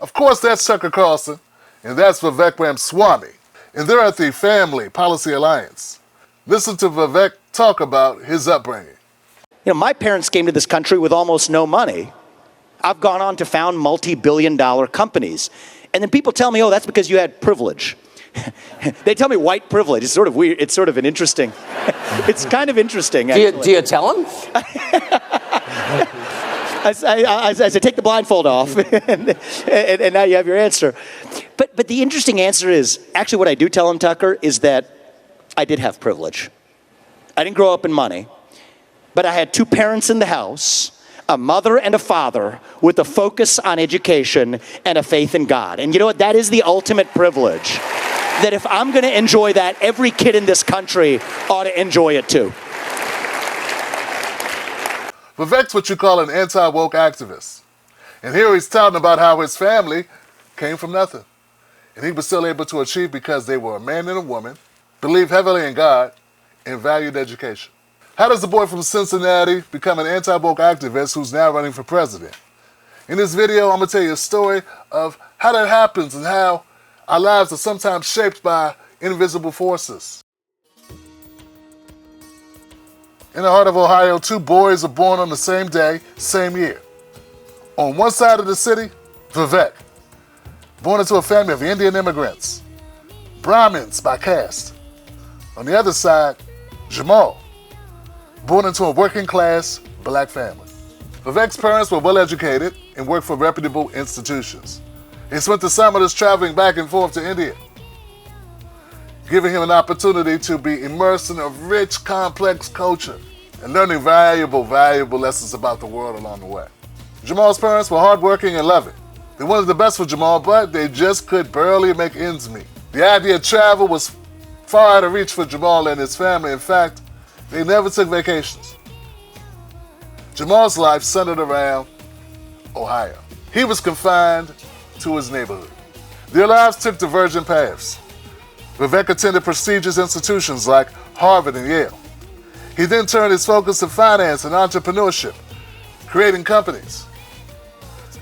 Of course, that's Tucker Carlson, and that's Vivek Ramaswamy, and they're at the Family Policy Alliance. Listen to Vivek talk about his upbringing. My parents came to this country with almost no money. I've gone on to found multi-billion-dollar companies. And then people tell me, oh, that's because you had privilege. They tell me white privilege. It's sort of weird. It's sort of an interesting, it's kind of interesting, actually. Do you tell them? I say, take the blindfold off, and now you have your answer. But the interesting answer is, actually what I do tell them, Tucker, is that I did have privilege. I didn't grow up in money, but I had two parents in the house, a mother and a father, with a focus on education and a faith in God. And you know what? That is the ultimate privilege. That if I'm going to enjoy that, every kid in this country ought to enjoy it too. Vivek's what you call an anti-woke activist. And here he's talking about how his family came from nothing. And he was still able to achieve because they were a man and a woman, believed heavily in God, and valued education. How does the boy from Cincinnati become an anti-woke activist who's now running for president? In this video, I'm going to tell you a story of how that happens and how our lives are sometimes shaped by invisible forces. In the heart of Ohio, two boys are born on the same day, same year. On one side of the city, Vivek, born into a family of Indian immigrants, Bryans by caste. On the other side, Jamal, born into a working-class black family. Vivek's parents were well-educated and worked for reputable institutions. He spent the summers traveling back and forth to India, giving him an opportunity to be immersed in a rich, complex culture and learning valuable lessons about the world along the way. Jamal's parents were hardworking and loving. They wanted the best for Jamal, but they just could barely make ends meet. The idea of travel was far out of reach for Jamal and his family. In fact, they never took vacations. Jamal's life centered around Ohio. He was confined to his neighborhood. Their lives took divergent paths. Vivek attended prestigious institutions like Harvard and Yale. He then turned his focus to finance and entrepreneurship, creating companies,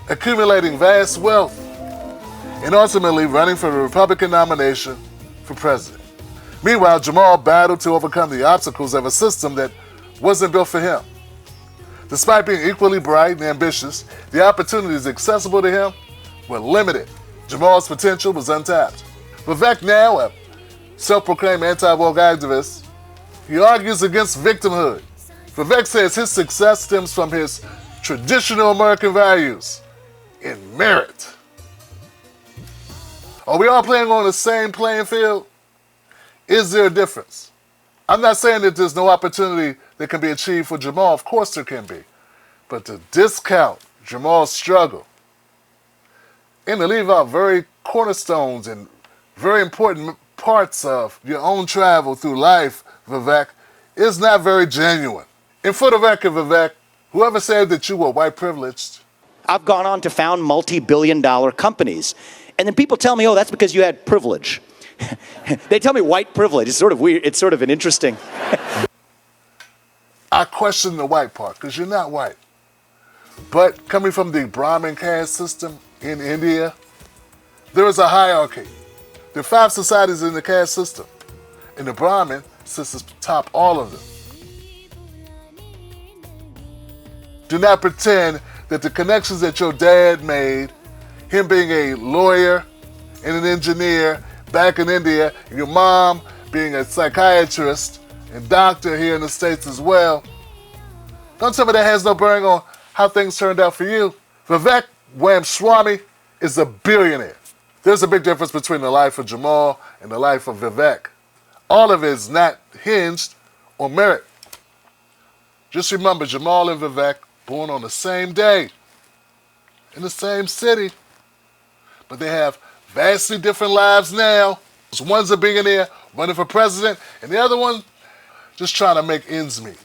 accumulating vast wealth, and ultimately running for the Republican nomination for president. Meanwhile, Jamal battled to overcome the obstacles of a system that wasn't built for him. Despite being equally bright and ambitious, the opportunities accessible to him were limited. Jamal's potential was untapped. Vivek, now a self-proclaimed anti-woke activist, he argues against victimhood. Vivek says his success stems from his traditional American values and merit. Are we all playing on the same playing field? Is there a difference? I'm not saying that there's no opportunity that can be achieved for Jamal. Of course there can be. But to discount Jamal's struggle and to leave out very cornerstones and very important parts of your own travel through life, Vivek, is not very genuine. And for the record, Vivek, whoever said that you were white privileged, I've gone on to found multi-billion-dollar companies. And then people tell me, oh, that's because you had privilege. They tell me white privilege. It's sort of weird. It's sort of an interesting. I question the white part because you're not white. But coming from the Brahmin caste system in India, there is a hierarchy. There are 5 societies in the caste system, and the Brahmin systems top all of them. Do not pretend that the connections that your dad made, him being a lawyer and an engineer back in India, and your mom being a psychiatrist and doctor here in the States as well, don't tell me that has no bearing on how things turned out for you. Vivek Ramaswamy is a billionaire. There's a big difference between the life of Jamal and the life of Vivek. All of it is not hinged on merit. Just remember, Jamal and Vivek, born on the same day, in the same city, but they have vastly different lives now. One's a billionaire running for president, and the other one just trying to make ends meet.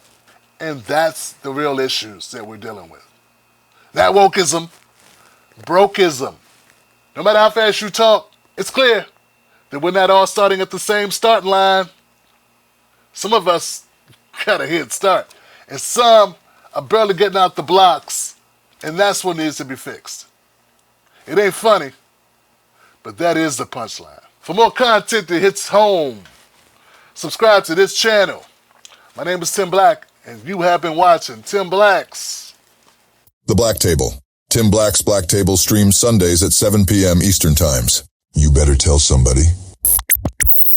And that's the real issues that we're dealing with. Not wokeism, brokeism. No matter how fast you talk, it's clear that we're not all starting at the same starting line. Some of us got a head start, and some are barely getting out the blocks, and that's what needs to be fixed. It ain't funny, but that is the punchline. For more content that hits home, subscribe to this channel. My name is Tim Black, and you have been watching Tim Black's The Black Table. Tim Black's Black Table streams Sundays at 7 p.m. Eastern Times. You better tell somebody.